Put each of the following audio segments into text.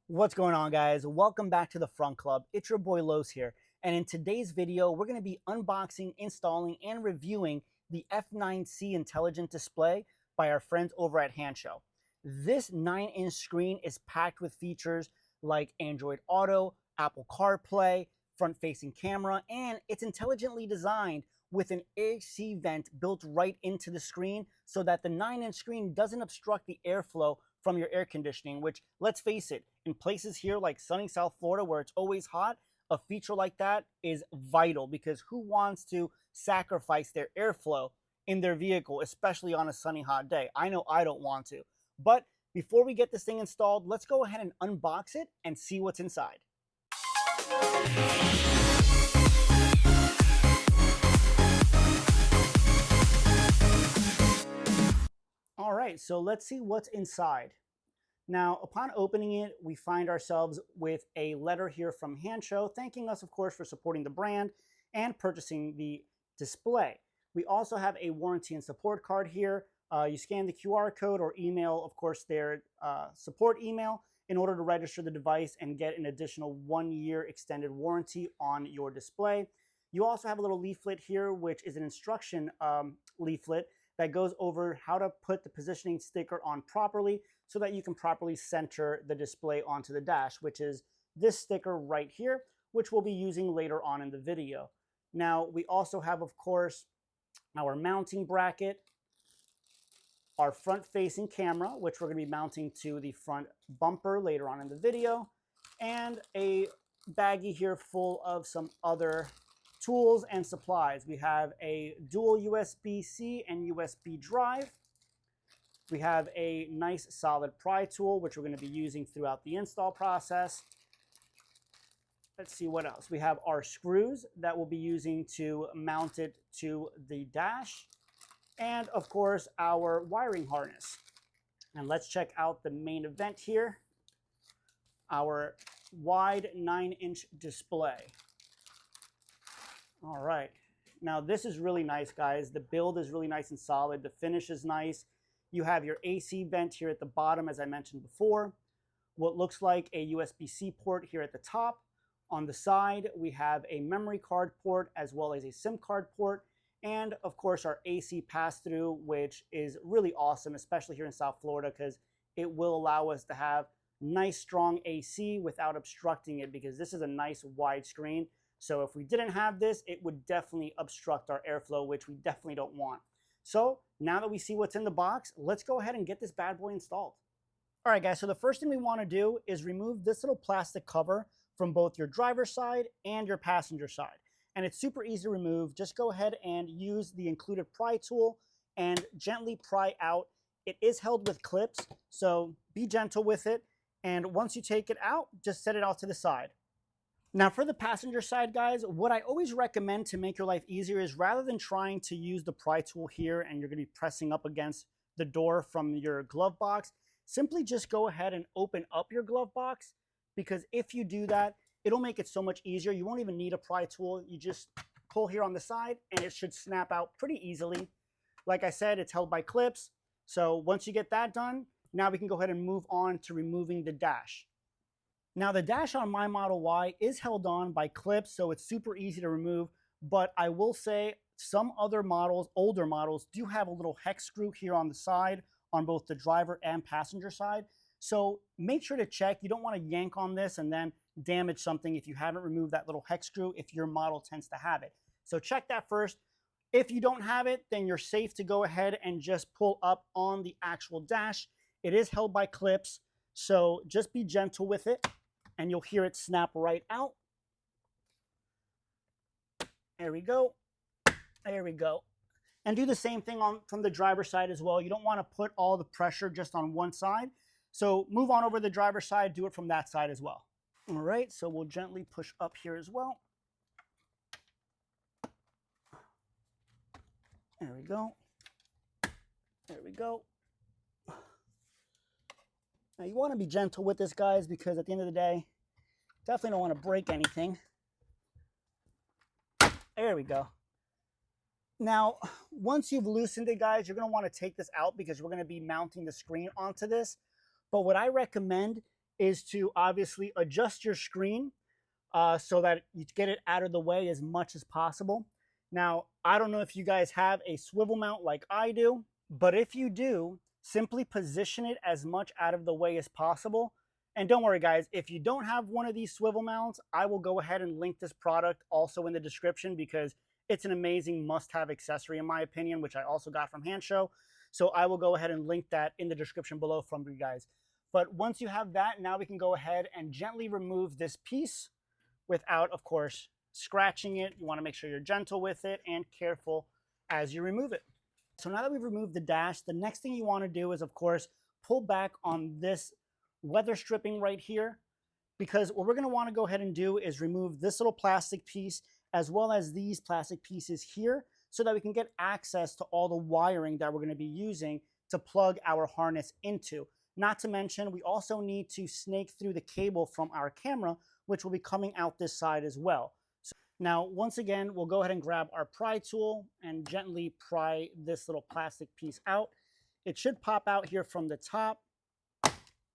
What's going on, guys? Welcome back to the Frunk Club. It's your boy Los here, and in today's video we're going to be unboxing, installing, and reviewing the F9C intelligent display by our friends over at Hansshow. This 9-inch screen is packed with features like Android Auto, Apple CarPlay, front-facing camera, and it's intelligently designed with an AC vent built right into the screen so that the 9-inch screen doesn't obstruct the airflow from your air conditioning, which, let's face it, in places here like sunny South Florida where it's always hot, a feature like that is vital because who wants to sacrifice their airflow in their vehicle, especially on a sunny, hot day? I know I don't want to. But before we get this thing installed, let's go ahead and unbox it and see what's inside. All right, so let's see what's inside. Now, upon opening it, we find ourselves with a letter here from Hansshow, thanking us, of course, for supporting the brand and purchasing the display. We also have a warranty and support card here. You scan the QR code or email, of course, their support email in order to register the device and get an additional 1-year extended warranty on your display. You also have a little leaflet here, which is an instruction leaflet that goes over how to put the positioning sticker on properly so that you can properly center the display onto the dash, which is this sticker right here, which we'll be using later on in the video. Now, we also have, of course, our mounting bracket, our front-facing camera, which we're going to be mounting to the front bumper later on in the video, and a baggie here full of some other tools and supplies. We have a dual USB-C and USB drive. We have a nice solid pry tool, which we're going to be using throughout the install process. Let's see what else. We have our screws that we'll be using to mount it to the dash. And of course, our wiring harness. And let's check out the main event here. Our wide 9-inch display. All right, now this is really nice, guys. The build is really nice and solid. The finish is nice. You have your AC vent here at the bottom, as I mentioned before. What looks like a USB-C port here at the top. On the side, we have a memory card port as well as a SIM card port. And of course, our AC pass-through, which is really awesome, especially here in South Florida, because it will allow us to have nice, strong AC without obstructing it, because this is a nice wide screen. So if we didn't have this, it would definitely obstruct our airflow, which we definitely don't want. So now that we see what's in the box, let's go ahead and get this bad boy installed. All right, guys, so the first thing we want to do is remove this little plastic cover from both your driver's side and your passenger side. And it's super easy to remove. Just go ahead and use the included pry tool and gently pry out. It is held with clips, so be gentle with it. And once you take it out, just set it off to the side. Now, for the passenger side, guys, what I always recommend to make your life easier is rather than trying to use the pry tool here and you're going to be pressing up against the door from your glove box, simply just go ahead and open up your glove box, because if you do that, it'll make it so much easier. You won't even need a pry tool. You just pull here on the side and it should snap out pretty easily. Like I said, it's held by clips. So once you get that done, now we can go ahead and move on to removing the dash. Now, the dash on my Model Y is held on by clips, so it's super easy to remove, but I will say some other models, older models, do have a little hex screw here on the side on both the driver and passenger side. So make sure to check. You don't want to yank on this and then damage something if you haven't removed that little hex screw, if your model tends to have it. So check that first. If you don't have it, then you're safe to go ahead and just pull up on the actual dash. It is held by clips, so just be gentle with it, and you'll hear it snap right out. There we go. There we go. And do the same thing from the driver's side as well. You don't want to put all the pressure just on one side. So move on over the driver's side, do it from that side as well. All right, so we'll gently push up here as well. There we go. There we go. Now, you want to be gentle with this, guys, because at the end of the day, definitely don't want to break anything. There we go. Now, once you've loosened it, guys, you're going to want to take this out because we're going to be mounting the screen onto this. But what I recommend is to obviously adjust your screen so that you get it out of the way as much as possible. Now, I don't know if you guys have a swivel mount like I do, but if you do, simply position it as much out of the way as possible. And don't worry, guys, if you don't have one of these swivel mounts, I will go ahead and link this product also in the description because it's an amazing must-have accessory in my opinion, which I also got from Hansshow. So I will go ahead and link that in the description below from you guys. But once you have that, now we can go ahead and gently remove this piece without, of course, scratching it. You want to make sure you're gentle with it and careful as you remove it. So now that we've removed the dash, the next thing you want to do is, of course, pull back on this weather stripping right here, because what we're going to want to go ahead and do is remove this little plastic piece as well as these plastic pieces here so that we can get access to all the wiring that we're going to be using to plug our harness into. Not to mention, we also need to snake through the cable from our camera, which will be coming out this side as well. So now, once again, we'll go ahead and grab our pry tool and gently pry this little plastic piece out. It should pop out here from the top,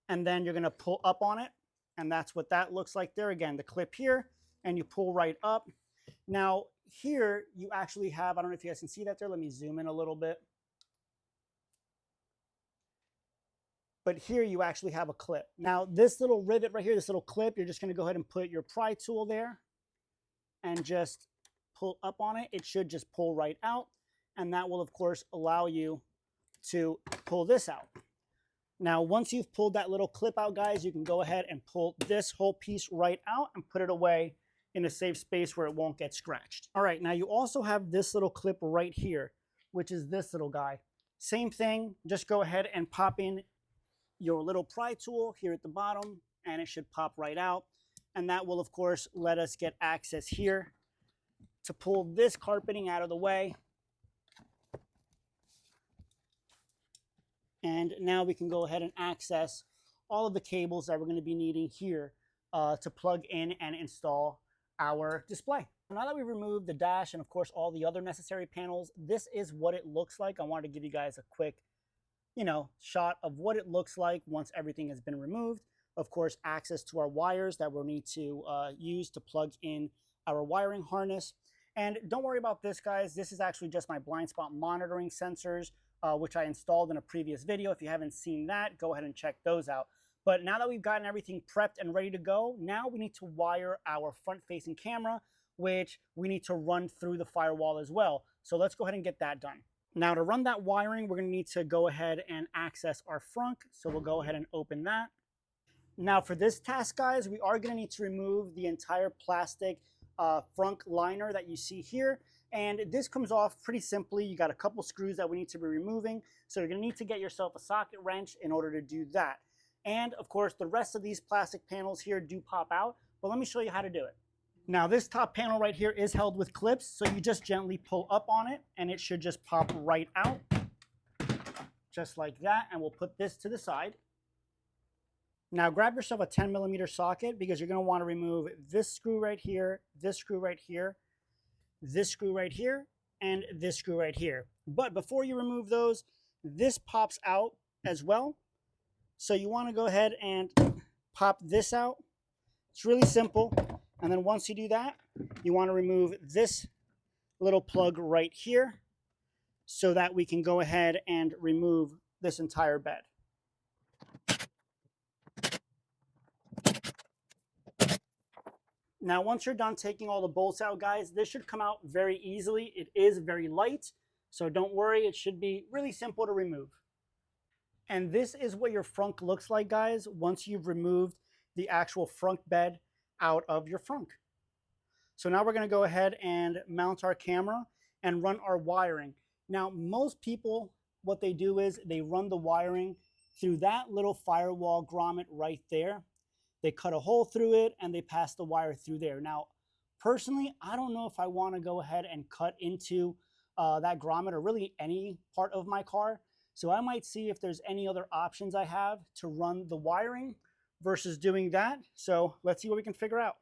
and then you're going to pull up on it, and that's what that looks like there. Again, the clip here, and you pull right up. Now, here you actually have, I don't know if you guys can see that there. Let me zoom in a little bit. But here you actually have a clip. Now, this little rivet right here, this little clip, you're just going to go ahead and put your pry tool there and just pull up on it. It should just pull right out, and that will, of course, allow you to pull this out. Now, once you've pulled that little clip out, guys, you can go ahead and pull this whole piece right out and put it away in a safe space where it won't get scratched. All right, now you also have this little clip right here, which is this little guy. Same thing, just go ahead and pop in your little pry tool here at the bottom, and it should pop right out. And that will, of course, let us get access here to pull this carpeting out of the way. And now we can go ahead and access all of the cables that we're going to be needing here to plug in and install our display. Now that we've removed the dash and, of course, all the other necessary panels, this is what it looks like. I wanted to give you guys a quick shot of what it looks like once everything has been removed. Of course, access to our wires that we'll need to use to plug in our wiring harness. And don't worry about this, guys. This is actually just my blind spot monitoring sensors, which I installed in a previous video. If you haven't seen that, go ahead and check those out. But now that we've gotten everything prepped and ready to go, now we need to wire our front-facing camera, which we need to run through the firewall as well. So let's go ahead and get that done. Now, to run that wiring, we're going to need to go ahead and access our Frunk. So we'll go ahead and open that. Now, for this task, guys, we are going to need to remove the entire plastic Frunk liner that you see here. And this comes off pretty simply. You got a couple screws that we need to be removing. So you're going to need to get yourself a socket wrench in order to do that. And, of course, the rest of these plastic panels here do pop out. But let me show you how to do it. Now, this top panel right here is held with clips, so you just gently pull up on it, and it should just pop right out, just like that, and we'll put this to the side. Now, grab yourself a 10mm socket, because you're going to want to remove this screw right here, this screw right here, this screw right here, and this screw right here. But before you remove those, this pops out as well, so you want to go ahead and pop this out. It's really simple. And then once you do that, you want to remove this little plug right here so that we can go ahead and remove this entire bed. Now, once you're done taking all the bolts out, guys, this should come out very easily. It is very light, so don't worry. It should be really simple to remove. And this is what your Frunk looks like, guys, once you've removed the actual Frunk bed out of your Frunk. So now we're going to go ahead and mount our camera and run our wiring. Now, most people, what they do is they run the wiring through that little firewall grommet right there. They cut a hole through it and they pass the wire through there. Now, personally, I don't know if I want to go ahead and cut into that grommet or really any part of my car. So I might see if there's any other options I have to run the wiring versus doing that. So let's see what we can figure out.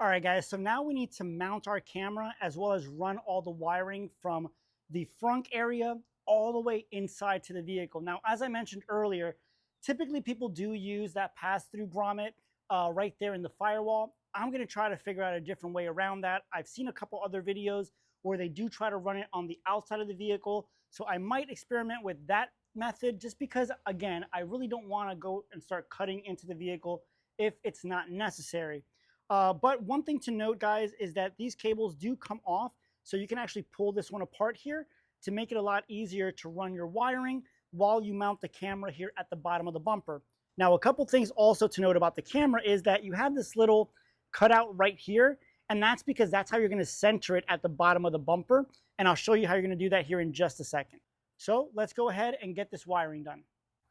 All right, guys, so now we need to mount our camera as well as run all the wiring from the Frunk area all the way inside to the vehicle. Now, as I mentioned earlier, Typically, people do use that pass-through grommet right there in the firewall. I'm going to try to figure out a different way around that. I've seen a couple other videos where they do try to run it on the outside of the vehicle, so I might experiment with that method just because, again, I really don't want to go and start cutting into the vehicle if it's not necessary. But one thing to note, guys, is that these cables do come off, so you can actually pull this one apart here to make it a lot easier to run your wiring while you mount the camera here at the bottom of the bumper. Now, a couple things also to note about the camera is that you have this little cutout right here, and that's because that's how you're going to center it at the bottom of the bumper, and I'll show you how you're going to do that here in just a second. So let's go ahead and get this wiring done.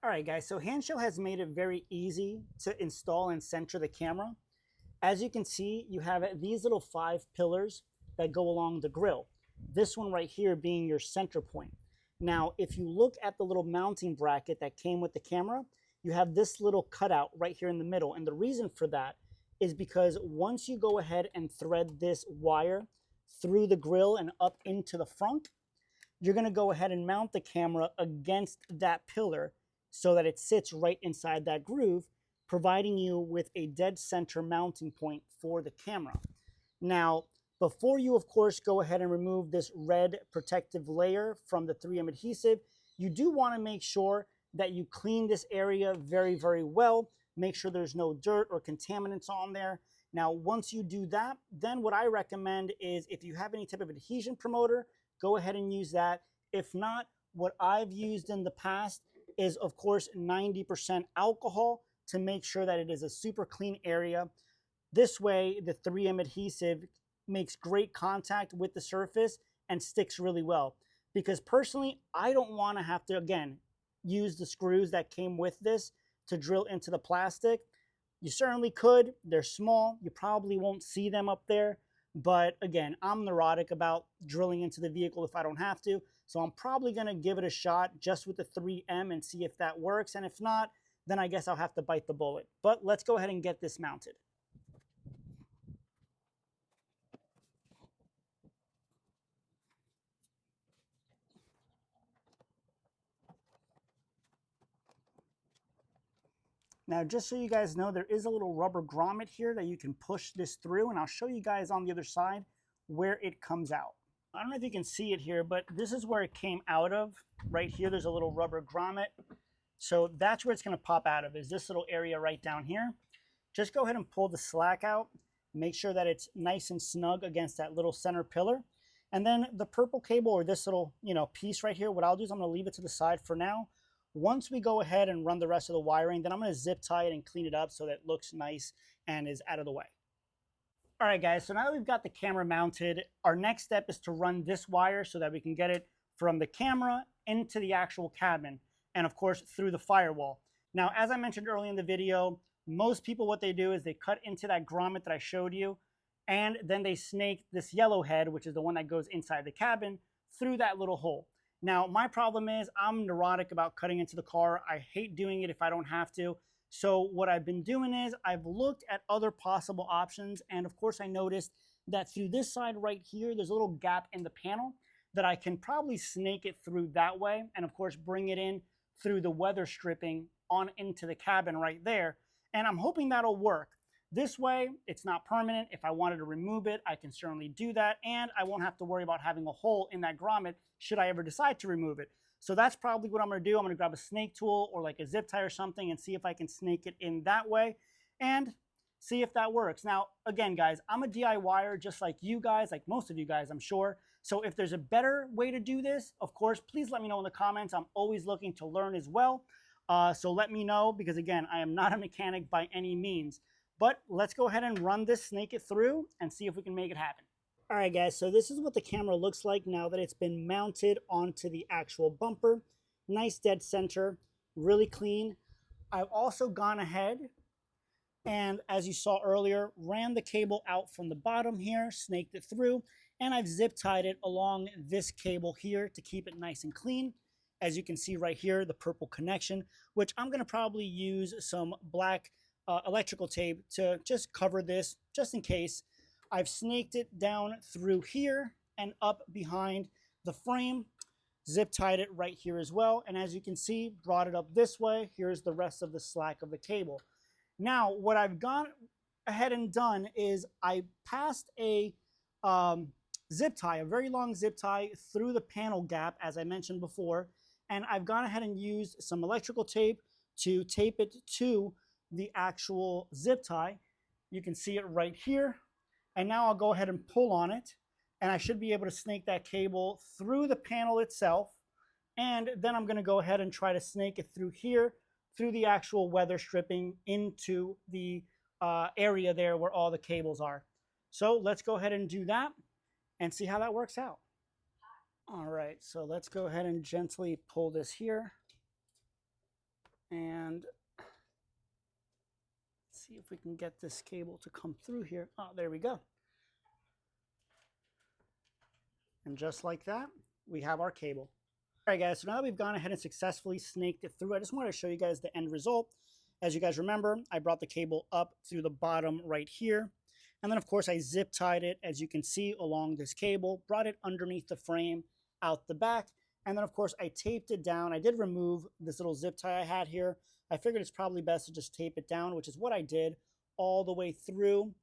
All right, guys, so Hansshow has made it very easy to install and center the camera. As you can see, you have these little 5 pillars that go along the grill. This one right here being your center point. Now, if you look at the little mounting bracket that came with the camera, you have this little cutout right here in the middle. And the reason for that is because once you go ahead and thread this wire through the grill and up into the frunk, you're going to go ahead and mount the camera against that pillar so that it sits right inside that groove, providing you with a dead center mounting point for the camera. Now, before you, of course, go ahead and remove this red protective layer from the 3M adhesive, you do want to make sure that you clean this area very, very well. Make sure there's no dirt or contaminants on there. Now, once you do that, then what I recommend is if you have any type of adhesion promoter, go ahead and use that. If not, what I've used in the past is, of course, 90% alcohol to make sure that it is a super clean area. This way, the 3M adhesive makes great contact with the surface and sticks really well. Because personally, I don't want to have to, again, use the screws that came with this to drill into the plastic. You certainly could. They're small. You probably won't see them up there. But again, I'm neurotic about drilling into the vehicle if I don't have to. So I'm probably going to give it a shot just with the 3M and see if that works. And if not, then I guess I'll have to bite the bullet. But let's go ahead and get this mounted. Now, just so you guys know, there is a little rubber grommet here that you can push this through, and I'll show you guys on the other side where it comes out. I don't know if you can see it here, but this is where it came out of. Right here, there's a little rubber grommet. So that's where it's going to pop out of, is this little area right down here. Just go ahead and pull the slack out. Make sure that it's nice and snug against that little center pillar. And then the purple cable, or this little, piece right here, what I'll do is I'm going to leave it to the side for now. Once we go ahead and run the rest of the wiring, then I'm going to zip tie it and clean it up so that it looks nice and is out of the way. All right, guys, so now that we've got the camera mounted, our next step is to run this wire so that we can get it from the camera into the actual cabin and, of course, through the firewall. Now, as I mentioned earlier in the video, most people, what they do is they cut into that grommet that I showed you, and then they snake this yellow head, which is the one that goes inside the cabin, through that little hole. Now, my problem is I'm neurotic about cutting into the car. I hate doing it if I don't have to. So what I've been doing is I've looked at other possible options. And of course, I noticed that through this side right here, there's a little gap in the panel that I can probably snake it through that way. And of course, bring it in through the weather stripping on into the cabin right there. And I'm hoping that'll work. This way, it's not permanent. If I wanted to remove it, I can certainly do that. And I won't have to worry about having a hole in that grommet should I ever decide to remove it. So that's probably what I'm going to do. I'm going to grab a snake tool or like a zip tie or something and see if I can snake it in that way and see if that works. Now, again, guys, I'm a DIYer just like you guys, like most of you guys, I'm sure. So if there's a better way to do this, of course, please let me know in the comments. I'm always looking to learn as well. So let me know because, again, I am not a mechanic by any means. But let's go ahead and run this, snake it through, and see if we can make it happen. All right, guys, so this is what the camera looks like now that it's been mounted onto the actual bumper. Nice dead center, really clean. I've also gone ahead and, as you saw earlier, ran the cable out from the bottom here, snaked it through, and I've zip tied it along this cable here to keep it nice and clean. As you can see right here, the purple connection, which I'm going to probably use some black electrical tape to just cover this, just in case. I've snaked it down through here and up behind the frame. zip tied it right here as well. And as you can see, brought it up this way. Here's the rest of the slack of the cable. Now, what I've gone ahead and done is I passed a zip tie, a very long zip tie through the panel gap, as I mentioned before. And I've gone ahead and used some electrical tape to tape it to the actual zip tie. You can see it right here. And now I'll go ahead and pull on it, and I should be able to snake that cable through the panel itself. And then I'm going to go ahead and try to snake it through here, through the actual weather stripping into the area there where all the cables are. So let's go ahead and do that and see how that works out. All right, so let's go ahead and gently pull this here and see if we can get this cable to come through here. Oh, there we go. And just like that, we have our cable. All right, guys, so now that we've gone ahead and successfully snaked it through, I just wanted to show you guys the end result. As you guys remember, I brought the cable up through the bottom right here. And then, of course, I zip tied it, as you can see, along this cable, brought it underneath the frame out the back. And then, of course, I taped it down. I did remove this little zip tie I had here. I figured it's probably best to just tape it down, which is what I did all the way through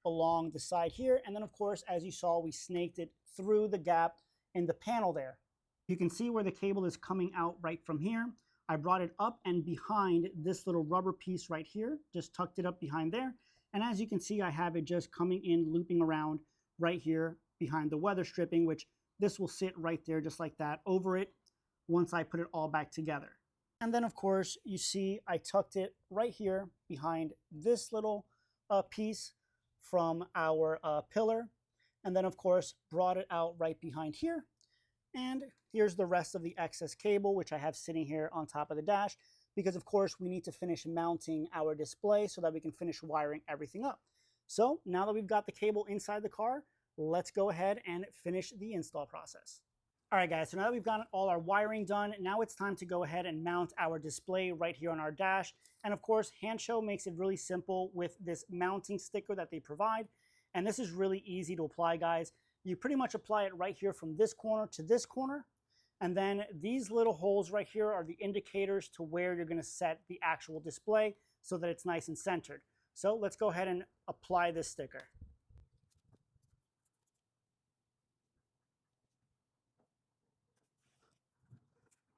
along the side here. And then, of course, as you saw, we snaked it through the gap in the panel there. You can see where the cable is coming out right from here. I brought it up and behind this little rubber piece right here, just tucked it up behind there. And as you can see, I have it just coming in, looping around right here behind the weather stripping, which this will sit right there just like that over it once I put it all back together. And then, of course, you see I tucked it right here behind this little piece from our pillar. And then, of course, brought it out right behind here. And here's the rest of the excess cable, which I have sitting here on top of the dash, because, of course, we need to finish mounting our display so that we can finish wiring everything up. So now that we've got the cable inside the car, let's go ahead and finish the install process. All right, guys, so now that we've got all our wiring done, now it's time to go ahead and mount our display right here on our dash. And of course, Hansshow makes it really simple with this mounting sticker that they provide. And this is really easy to apply, guys. You pretty much apply it right here from this corner to this corner. And then these little holes right here are the indicators to where you're going to set the actual display so that it's nice and centered. So let's go ahead and apply this sticker.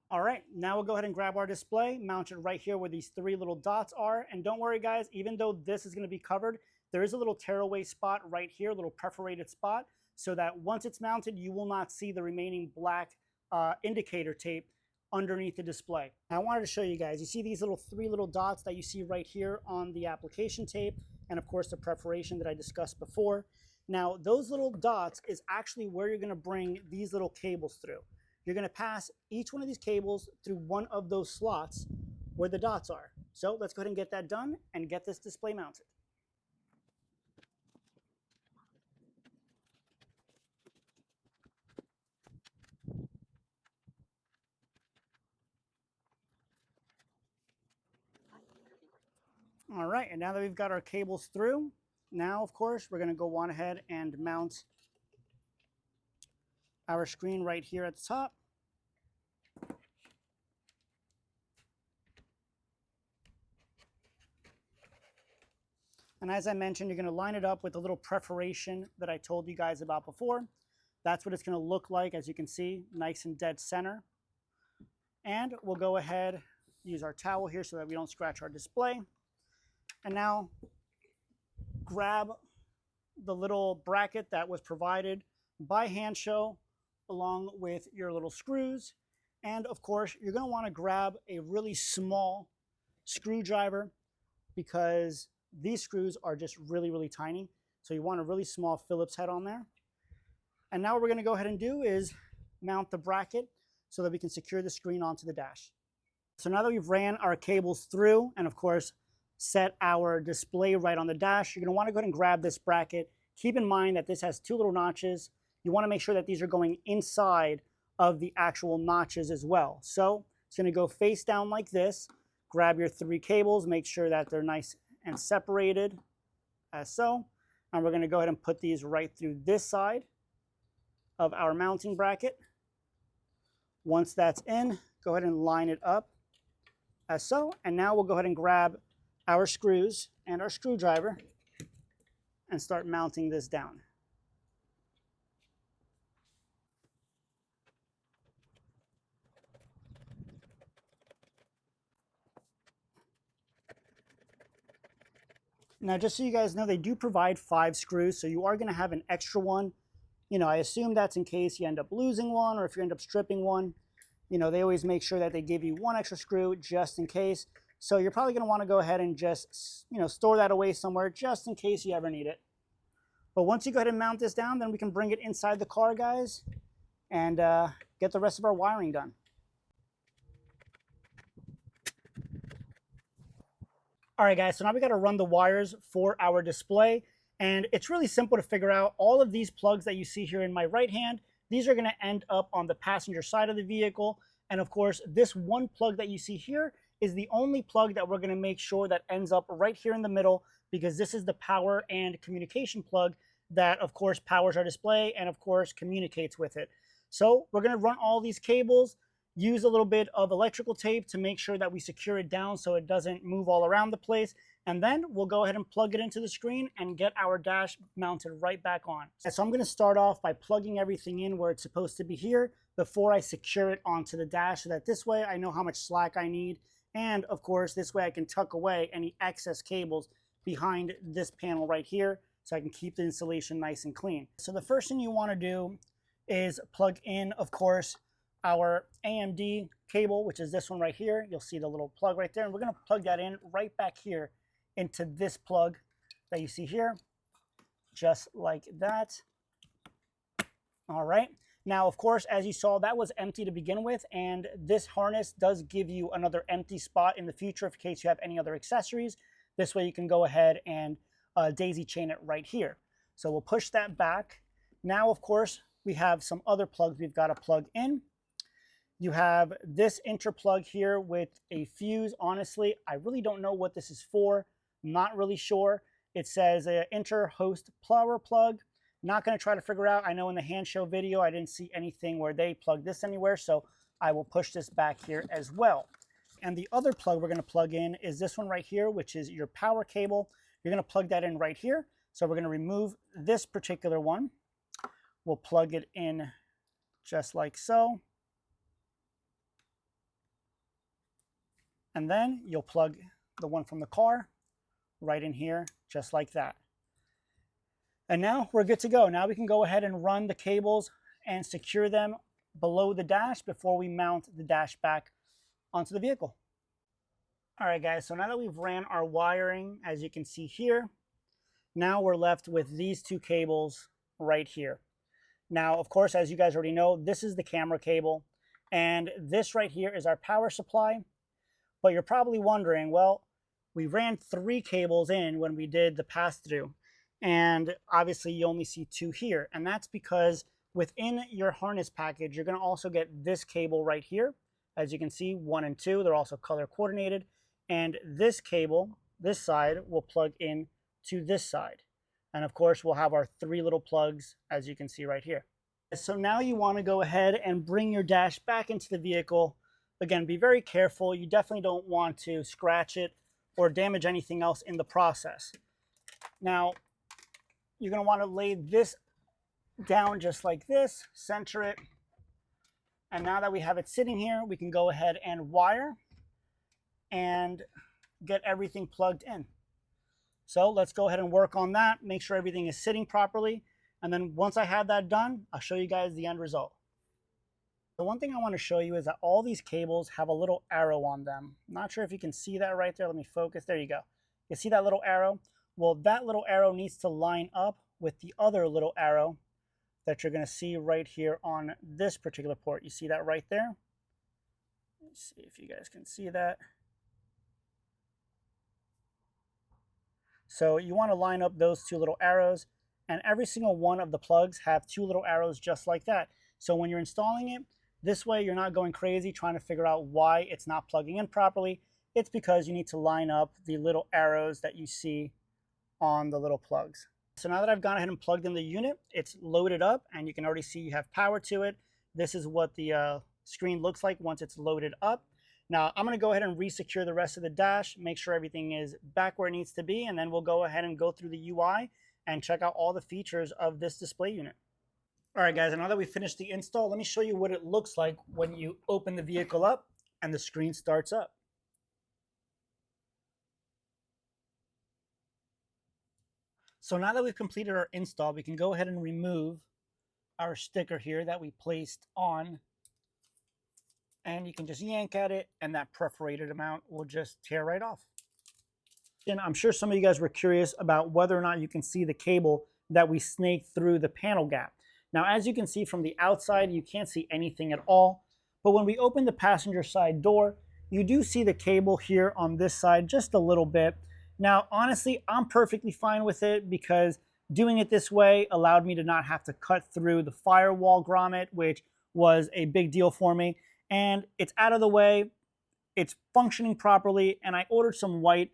All right, now we'll go ahead and grab our display, mount it right here where these three little dots are. And don't worry, guys, even though this is going to be covered, there is a little tearaway spot right here, a little perforated spot, so that once it's mounted, you will not see the remaining black indicator tape underneath the display. Now, I wanted to show you guys, you see these three little dots that you see right here on the application tape, and of course the perforation that I discussed before. Now, those little dots is actually where you're going to bring these little cables through. You're going to pass each one of these cables through one of those slots where the dots are. So let's go ahead and get that done and get this display mounted. All right, and now that we've got our cables through, now, of course, we're going to go on ahead and mount our screen right here at the top. And as I mentioned, you're going to line it up with the little perforation that I told you guys about before. That's what it's going to look like, as you can see, nice and dead center. And we'll go ahead, use our towel here so that we don't scratch our display. And now grab the little bracket that was provided by Hansshow along with your little screws. And of course, you're going to want to grab a really small screwdriver because these screws are just really, really tiny. So you want a really small Phillips head on there. And now what we're going to go ahead and do is mount the bracket so that we can secure the screen onto the dash. So now that we've ran our cables through and of course set our display right on the dash, you're going to want to go ahead and grab this bracket. Keep in mind that this has two little notches. You want to make sure that these are going inside of the actual notches as well. So it's going to go face down like this. Grab your three cables, make sure that they're nice and separated as so. And we're going to go ahead and put these right through this side of our mounting bracket. Once that's in, go ahead and line it up as so. And now we'll go ahead and grab our screws and our screwdriver and start mounting this down. Now, just so you guys know, they do provide 5 screws, so you are going to have an extra one. You know, I assume that's in case you end up losing one or if you end up stripping one. You know, they always make sure that they give you 1 extra screw just in case. So you're probably going to want to go ahead and just, you know, store that away somewhere just in case you ever need it. But once you go ahead and mount this down, then we can bring it inside the car, guys, and get the rest of our wiring done. All right, guys, so now we got to run the wires for our display. And it's really simple to figure out. All of these plugs that you see here in my right hand, these are going to end up on the passenger side of the vehicle. And of course, this one plug that you see here is the only plug that we're going to make sure that ends up right here in the middle, because this is the power and communication plug that, of course, powers our display and, of course, communicates with it. So we're going to run all these cables, use a little bit of electrical tape to make sure that we secure it down so it doesn't move all around the place. And then we'll go ahead and plug it into the screen and get our dash mounted right back on. So I'm going to start off by plugging everything in where it's supposed to be here before I secure it onto the dash, so that this way I know how much slack I need. And of course, this way I can tuck away any excess cables behind this panel right here so I can keep the installation nice and clean. So the first thing you want to do is plug in, of course, our AMD cable, which is this one right here. You'll see the little plug right there. And we're going to plug that in right back here into this plug that you see here, just like that. All right. Now, of course, as you saw, that was empty to begin with, and this harness does give you another empty spot in the future in case you have any other accessories. This way you can go ahead and daisy chain it right here. So we'll push that back. Now, of course, we have some other plugs we've got to plug in. You have this interplug here with a fuse. Honestly, I really don't know what this is for. Not really sure. It says inter-host power plug. Not going to try to figure out. I know in the Hansshow video, I didn't see anything where they plug this anywhere, so I will push this back here as well. And the other plug we're going to plug in is this one right here, which is your power cable. You're going to plug that in right here. So we're going to remove this particular one. We'll plug it in just like so. And then you'll plug the one from the car right in here, just like that. And now we're good to go. Now we can go ahead and run the cables and secure them below the dash before we mount the dash back onto the vehicle. All right, guys, so now that we've ran our wiring, as you can see here, now we're left with these 2 cables right here. Now, of course, as you guys already know, this is the camera cable, and this right here is our power supply. But you're probably wondering, well, we ran 3 cables in when we did the pass-through, and obviously you only see 2 here. And that's because within your harness package, you're going to also get this cable right here. As you can see, 1 and 2, they're also color coordinated. And this cable, this side, will plug in to this side. And of course, we'll have our 3 little plugs, as you can see right here. So now you want to go ahead and bring your dash back into the vehicle. Again, be very careful. You definitely don't want to scratch it or damage anything else in the process. Now, you're going to want to lay this down just like this, center it. And now that we have it sitting here, we can go ahead and wire and get everything plugged in. So let's go ahead and work on that, make sure everything is sitting properly. And then once I have that done, I'll show you guys the end result. The one thing I want to show you is that all these cables have a little arrow on them. Not sure if you can see that right there. Let me focus. There you go. You see that little arrow? Well, that little arrow needs to line up with the other little arrow that you're going to see right here on this particular port. You see that right there? Let's see if you guys can see that. So you want to line up those 2 little arrows, and every single one of the plugs have 2 little arrows just like that. So when you're installing it, this way you're not going crazy trying to figure out why it's not plugging in properly. It's because you need to line up the little arrows that you see on the little plugs. So now that I've gone ahead and plugged in the unit, it's loaded up and you can already see you have power to it. This is what the screen looks like once it's loaded up. Now I'm going to go ahead and resecure the rest of the dash, make sure everything is back where it needs to be, and then we'll go ahead and go through the UI and check out all the features of this display unit. All right, guys, and now that we finished the install, let me show you what it looks like when you open the vehicle up and the screen starts up. So now that we've completed our install, we can go ahead and remove our sticker here that we placed on, and you can just yank at it and that perforated amount will just tear right off. And I'm sure some of you guys were curious about whether or not you can see the cable that we snaked through the panel gap. Now, as you can see from the outside, you can't see anything at all. But when we open the passenger side door, you do see the cable here on this side just a little bit. Now, honestly, I'm perfectly fine with it because doing it this way allowed me to not have to cut through the firewall grommet, which was a big deal for me. And it's out of the way, it's functioning properly, and I ordered some white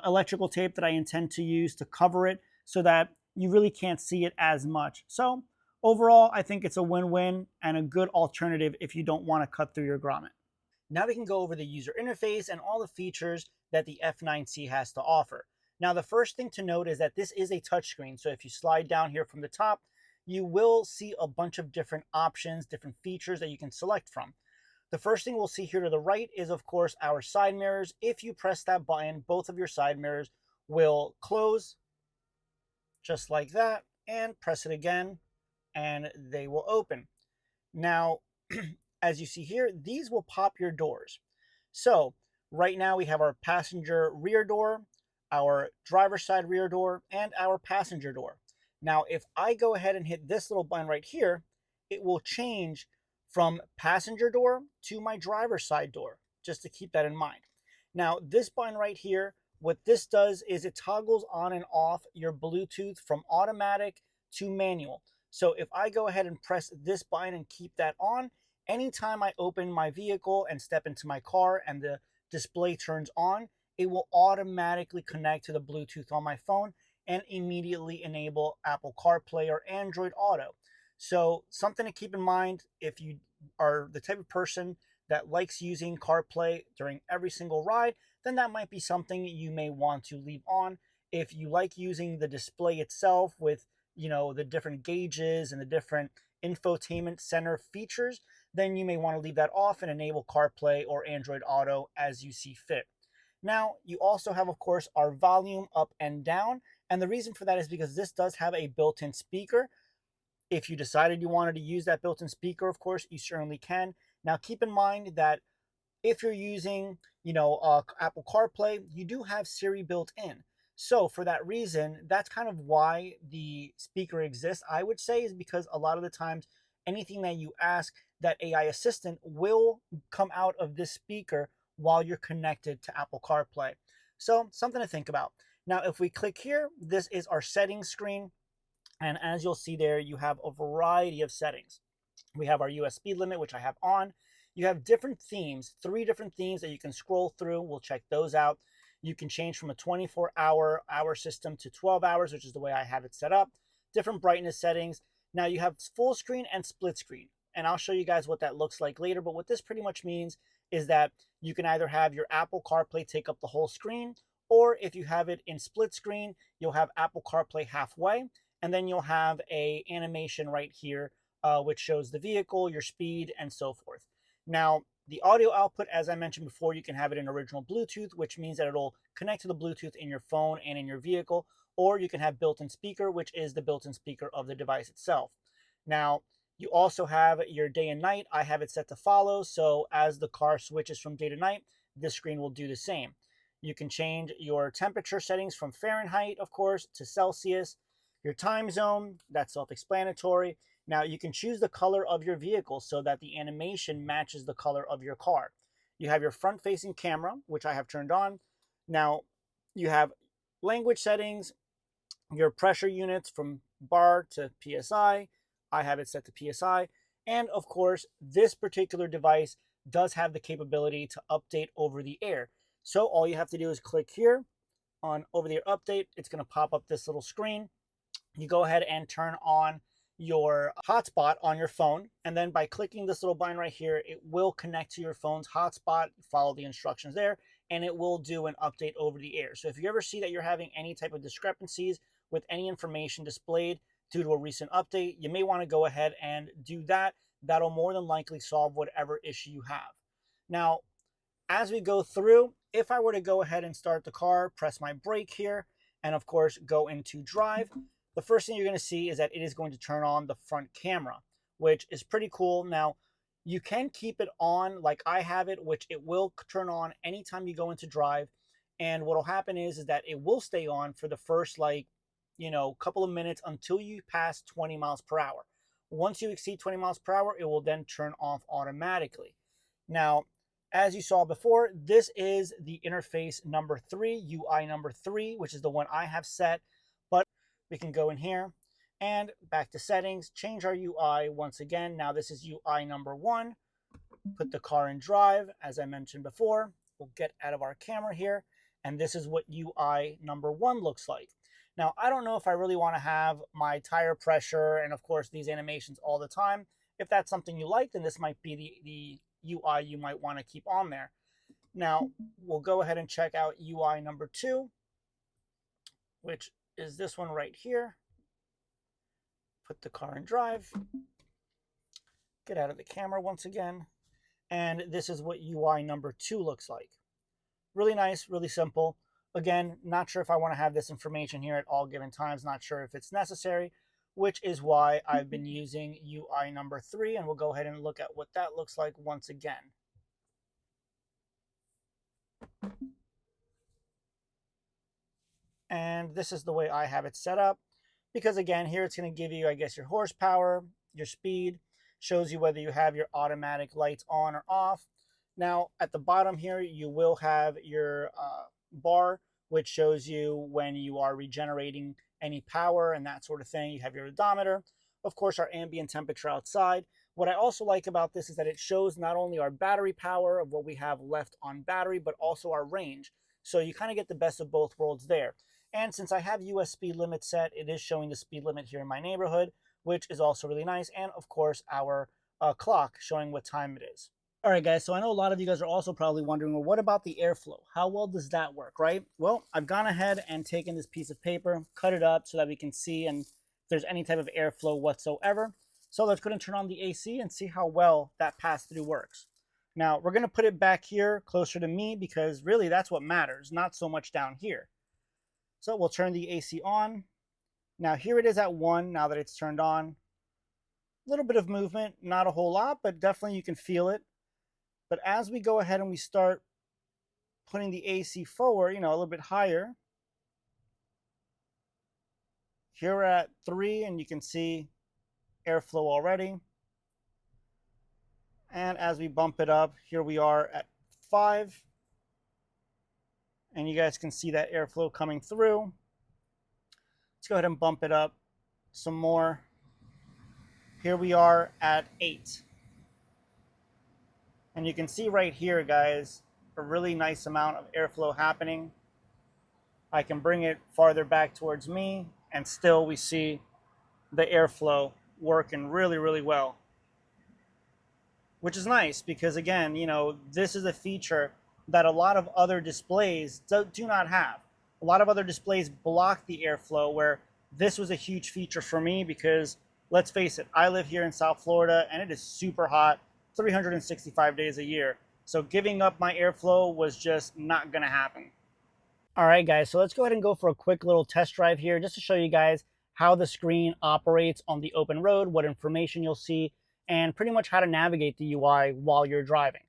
electrical tape that I intend to use to cover it so that you really can't see it as much. So overall, I think it's a win-win and a good alternative if you don't want to cut through your grommet. Now we can go over the user interface and all the features that the F9C has to offer. Now the first thing to note is that this is a touchscreen, so if you slide down here from the top, you will see a bunch of different options, different features that you can select from. The first thing we'll see here to the right is, of course, our side mirrors. If you press that button, both of your side mirrors will close just like that, and press it again, and they will open. Now, as you see here, these will pop your doors. So right now we have our passenger rear door, our driver's side rear door, and our passenger door. Now, if I go ahead and hit this little button right here, it will change from passenger door to my driver's side door, just to keep that in mind. Now, this button right here, what this does is it toggles on and off your Bluetooth from automatic to manual. So if I go ahead and press this button and keep that on, anytime I open my vehicle and step into my car and the display turns on, it will automatically connect to the Bluetooth on my phone and immediately enable Apple CarPlay or Android Auto. So something to keep in mind if you are the type of person that likes using CarPlay during every single ride, then that might be something you may want to leave on. If you like using the display itself with, the different gauges and the different infotainment center features, then you may want to leave that off and enable CarPlay or Android Auto as you see fit. Now, you also have, of course, our volume up and down. And the reason for that is because this does have a built-in speaker. If you decided you wanted to use that built-in speaker, of course, you certainly can. Now, keep in mind that if you're using, Apple CarPlay, you do have Siri built in. So for that reason, that's kind of why the speaker exists, I would say, is because a lot of the times, anything that you ask that AI assistant will come out of this speaker while you're connected to Apple CarPlay. So something to think about. Now, if we click here, this is our settings screen. And as you'll see there, you have a variety of settings. We have our US speed limit, which I have on. You have different themes, 3 different themes that you can scroll through. We'll check those out. You can change from a 24-hour system to 12 hours, which is the way I have it set up. Different brightness settings. Now you have full screen and split screen. And I'll show you guys what that looks like later. But what this pretty much means is that you can either have your Apple CarPlay take up the whole screen, or if you have it in split screen, you'll have Apple CarPlay halfway. And then you'll have a animation right here, which shows the vehicle, your speed, and so forth. Now, the audio output, as I mentioned before, you can have it in original Bluetooth, which means that it'll connect to the Bluetooth in your phone and in your vehicle, or you can have built-in speaker, which is the built-in speaker of the device itself. Now, you also have your day and night. I have it set to follow, so as the car switches from day to night, this screen will do the same. You can change your temperature settings from Fahrenheit, of course, to Celsius. Your time zone, that's self-explanatory. Now you can choose the color of your vehicle so that the animation matches the color of your car. You have your front-facing camera, which I have turned on. Now you have language settings, your pressure units from bar to PSI. I have it set to PSI. And of course, this particular device does have the capability to update over the air. So all you have to do is click here on over the air update. It's going to pop up this little screen. You go ahead and turn on your hotspot on your phone, and then by clicking this little button right here, it will connect to your phone's hotspot. Follow the instructions there, and it will do an update over the air. So if you ever see that you're having any type of discrepancies with any information displayed due to a recent update, you may want to go ahead and do that. That'll more than likely solve whatever issue you have. Now, as we go through, if I were to go ahead and start the car, press my brake here, and of course go into drive, the first thing you're going to see is that it is going to turn on the front camera, which is pretty cool. Now, you can keep it on like I have it, which it will turn on anytime you go into drive. And what will happen is that it will stay on for the first couple of minutes until you pass 20 miles per hour. Once you exceed 20 miles per hour, it will then turn off automatically. Now, as you saw before, this is the interface number 3, UI number 3, which is the one I have set. But we can go in here and back to settings, change our UI once again. Now this is UI number 1. Put the car in drive, as I mentioned before. We'll get out of our camera here, and this is what UI number 1 looks like. Now, I don't know if I really want to have my tire pressure and, of course, these animations all the time. If that's something you like, then this might be the UI you might want to keep on there. Now, we'll go ahead and check out UI number 2, which is this one right here. Put the car in drive. Get out of the camera once again. And this is what UI number 2 looks like. Really nice, really simple. Again, not sure if I want to have this information here at all given times. Not sure if it's necessary, which is why I've been using UI number 3. And we'll go ahead and look at what that looks like once again. And this is the way I have it set up. Because again, here it's going to give you, I guess, your horsepower, your speed, shows you whether you have your automatic lights on or off. Now, at the bottom here, you will have your bar, which shows you when you are regenerating any power and that sort of thing. You have your odometer, of course, our ambient temperature outside. What I also like about this is that it shows not only our battery power of what we have left on battery, but also our range. So you kind of get the best of both worlds there. And since I have US speed limit set, it is showing the speed limit here in my neighborhood, which is also really nice. And of course, our clock showing what time it is. All right, guys, so I know a lot of you guys are also probably wondering, well, what about the airflow? How well does that work, right? Well, I've gone ahead and taken this piece of paper, cut it up so that we can see and if there's any type of airflow whatsoever. So let's go and turn on the AC and see how well that pass-through works. Now, we're going to put it back here closer to me because really that's what matters, not so much down here. So we'll turn the AC on. Now, here it is at 1 now that it's turned on. A little bit of movement, not a whole lot, but definitely you can feel it. But as we go ahead and we start putting the AC forward, a little bit higher, here we're at 3 and you can see airflow already. And as we bump it up, here we are at 5. And you guys can see that airflow coming through. Let's go ahead and bump it up some more. Here we are at 8. And you can see right here, guys, a really nice amount of airflow happening. I can bring it farther back towards me, and still we see the airflow working really, really well. Which is nice because, again, this is a feature that a lot of other displays do not have. A lot of other displays block the airflow, where this was a huge feature for me because, let's face it, I live here in South Florida and it is super hot 365 days a year. So giving up my airflow was just not going to happen. All right, guys, so let's go ahead and go for a quick little test drive here just to show you guys how the screen operates on the open road, what information you'll see, and pretty much how to navigate the UI while you're driving.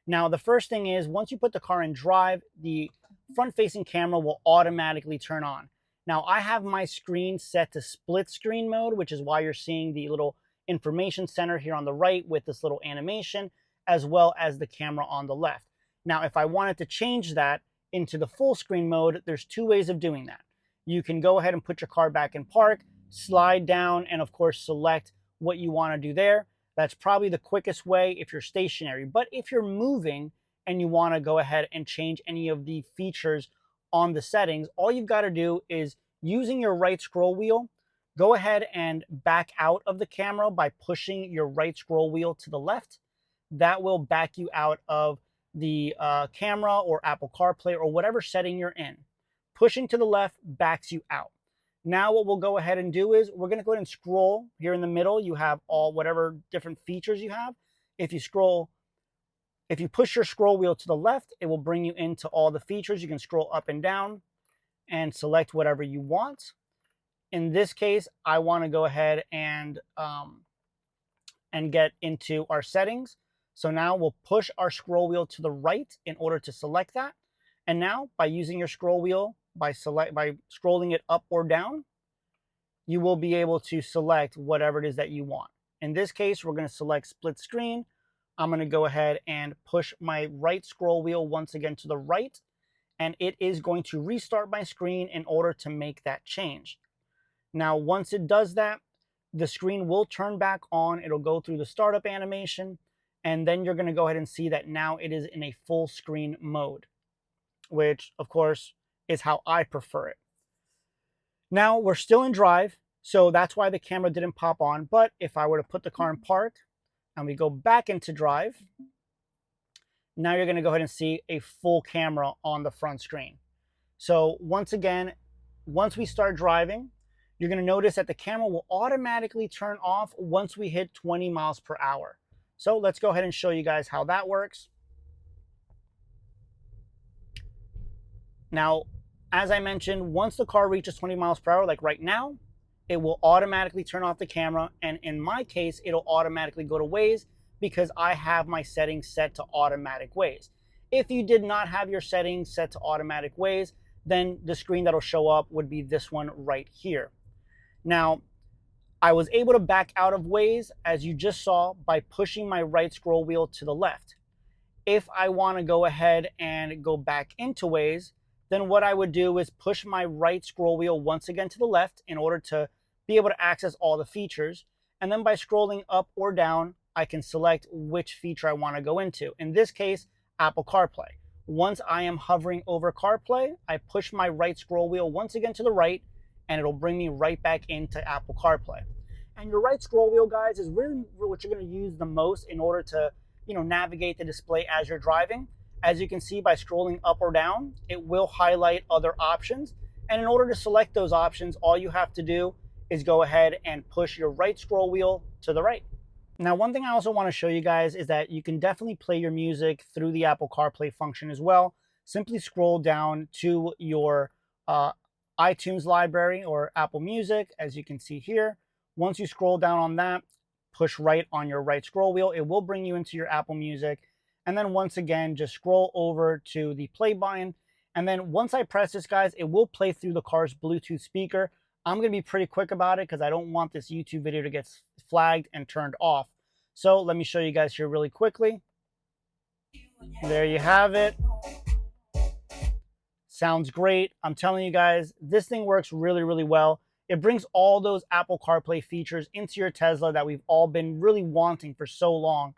Now, the first thing is once you put the car in drive, the front-facing camera will automatically turn on. Now, I have my screen set to split screen mode, which is why you're seeing the little information center here on the right with this little animation, as well as the camera on the left. Now, if I wanted to change that into the full screen mode, there's 2 ways of doing that. You can go ahead and put your car back in park, slide down, and of course select what you want to do there. That's probably the quickest way if you're stationary. But if you're moving and you want to go ahead and change any of the features on the settings, all you've got to do is using your right scroll wheel, go ahead and back out of the camera by pushing your right scroll wheel to the left. That will back you out of the camera or Apple CarPlay or whatever setting you're in. Pushing to the left backs you out. Now what we'll go ahead and do is we're going to go ahead and scroll. Here in the middle, you have all whatever different features you have. If you push your scroll wheel to the left, it will bring you into all the features. You can scroll up and down and select whatever you want. In this case, I want to go ahead and get into our settings. So now we'll push our scroll wheel to the right in order to select that. And now by using your scroll wheel, by scrolling it up or down, you will be able to select whatever it is that you want. In this case, we're going to select split screen. I'm going to go ahead and push my right scroll wheel once again to the right, and it is going to restart my screen in order to make that change. Now, once it does that, the screen will turn back on. It'll go through the startup animation, and then you're going to go ahead and see that now it is in a full screen mode, which, of course, is how I prefer it. Now, we're still in drive, so that's why the camera didn't pop on. But if I were to put the car in park and we go back into drive, now you're going to go ahead and see a full camera on the front screen. So once again, once we start driving, you're going to notice that the camera will automatically turn off once we hit 20 miles per hour. So let's go ahead and show you guys how that works. Now, as I mentioned, once the car reaches 20 miles per hour, like right now, it will automatically turn off the camera. And in my case, it'll automatically go to Waze because I have my settings set to automatic Waze. If you did not have your settings set to automatic Waze, then the screen that'll show up would be this one right here. Now, I was able to back out of Waze, as you just saw, by pushing my right scroll wheel to the left. If I want to go ahead and go back into Waze, then what I would do is push my right scroll wheel once again to the left in order to be able to access all the features. And then by scrolling up or down, I can select which feature I want to go into. In this case, Apple CarPlay. Once I am hovering over CarPlay, I push my right scroll wheel once again to the right, and it'll bring me right back into Apple CarPlay. And your right scroll wheel, guys, is really what you're going to use the most in order to, navigate the display as you're driving. As you can see, by scrolling up or down, it will highlight other options. And in order to select those options, all you have to do is go ahead and push your right scroll wheel to the right. Now, one thing I also want to show you guys is that you can definitely play your music through the Apple CarPlay function as well. Simply scroll down to your iTunes library or Apple Music, as you can see here. Once you scroll down on that, push right on your right scroll wheel. It will bring you into your Apple Music. And then once again, just scroll over to the play button. And then once I press this, guys, it will play through the car's Bluetooth speaker. I'm going to be pretty quick about it because I don't want this YouTube video to get flagged and turned off. So let me show you guys here really quickly. There you have it. Sounds great. I'm telling you guys, this thing works really, really well. It brings all those Apple CarPlay features into your Tesla that we've all been really wanting for so long.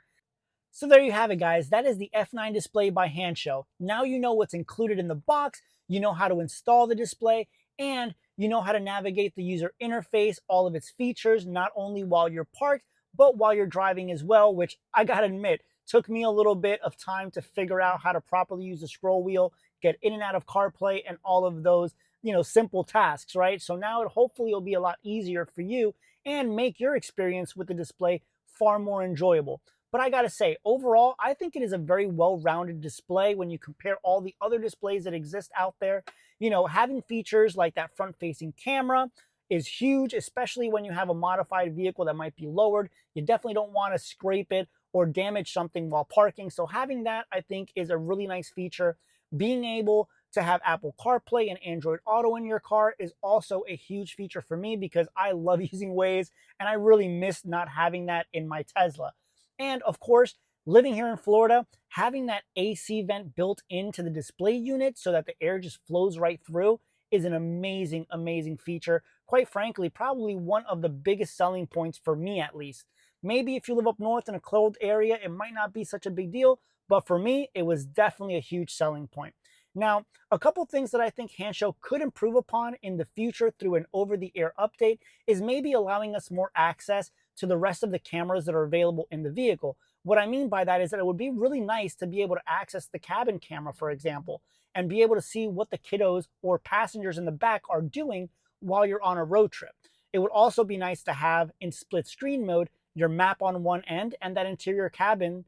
So there you have it, guys. That is the F9 display by Hansshow. Now you know what's included in the box, you know how to install the display, and you know how to navigate the user interface, all of its features, not only while you're parked, but while you're driving as well, which I gotta admit, took me a little bit of time to figure out how to properly use the scroll wheel, get in and out of CarPlay, and all of those, simple tasks, right? So now hopefully it'll be a lot easier for you and make your experience with the display far more enjoyable. But I gotta say, overall, I think it is a very well-rounded display when you compare all the other displays that exist out there. Having features like that front-facing camera is huge, especially when you have a modified vehicle that might be lowered. You definitely don't want to scrape it or damage something while parking. So having that, I think, is a really nice feature. Being able to have Apple CarPlay and Android Auto in your car is also a huge feature for me because I love using Waze and I really miss not having that in my Tesla. And of course, living here in Florida, having that AC vent built into the display unit so that the air just flows right through is an amazing, amazing feature. Quite frankly, probably one of the biggest selling points for me, at least. Maybe if you live up north in a cold area, it might not be such a big deal, but for me, it was definitely a huge selling point. Now, a couple things that I think Hansshow could improve upon in the future through an over-the-air update is maybe allowing us more access to the rest of the cameras that are available in the vehicle. What I mean by that is that it would be really nice to be able to access the cabin camera, for example, and be able to see what the kiddos or passengers in the back are doing while you're on a road trip. It would also be nice to have in split screen mode your map on one end and that interior cabin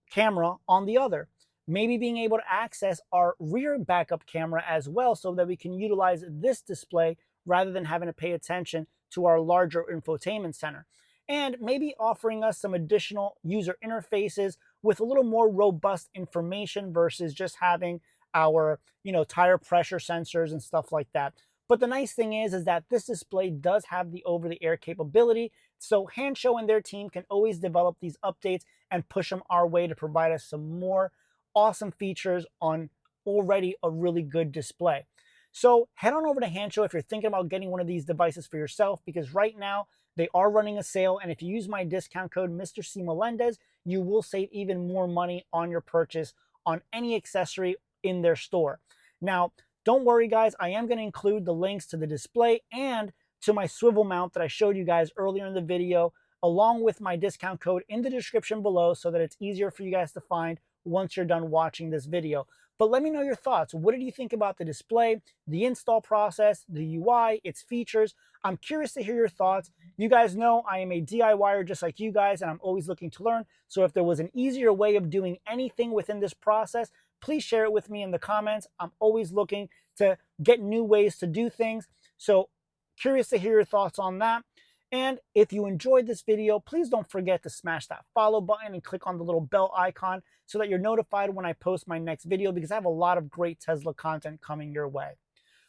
camera on the other. Maybe being able to access our rear backup camera as well so that we can utilize this display rather than having to pay attention to our larger infotainment center. And maybe offering us some additional user interfaces with a little more robust information versus just having our, tire pressure sensors and stuff like that. But the nice thing is that this display does have the over-the-air capability, so Hansshow and their team can always develop these updates and push them our way to provide us some more awesome features on already a really good display. So head on over to Hansshow if you're thinking about getting one of these devices for yourself, because right now they are running a sale, and if you use my discount code MrCMelendez, you will save even more money on your purchase on any accessory in their store. Now, don't worry guys, I am going to include the links to the display and to my swivel mount that I showed you guys earlier in the video, along with my discount code in the description below so that it's easier for you guys to find once you're done watching this video. But let me know your thoughts. What did you think about the display, the install process, the UI, its features? I'm curious to hear your thoughts. You guys know I am a DIYer just like you guys, and I'm always looking to learn. So if there was an easier way of doing anything within this process, please share it with me in the comments. I'm always looking to get new ways to do things. So curious to hear your thoughts on that. And if you enjoyed this video, please don't forget to smash that follow button and click on the little bell icon so that you're notified when I post my next video, because I have a lot of great Tesla content coming your way.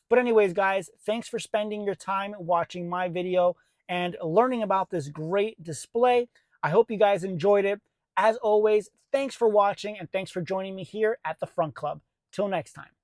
But anyways, guys, thanks for spending your time watching my video and learning about this great display. I hope you guys enjoyed it. As always, thanks for watching and thanks for joining me here at the Frunk Club. Till next time.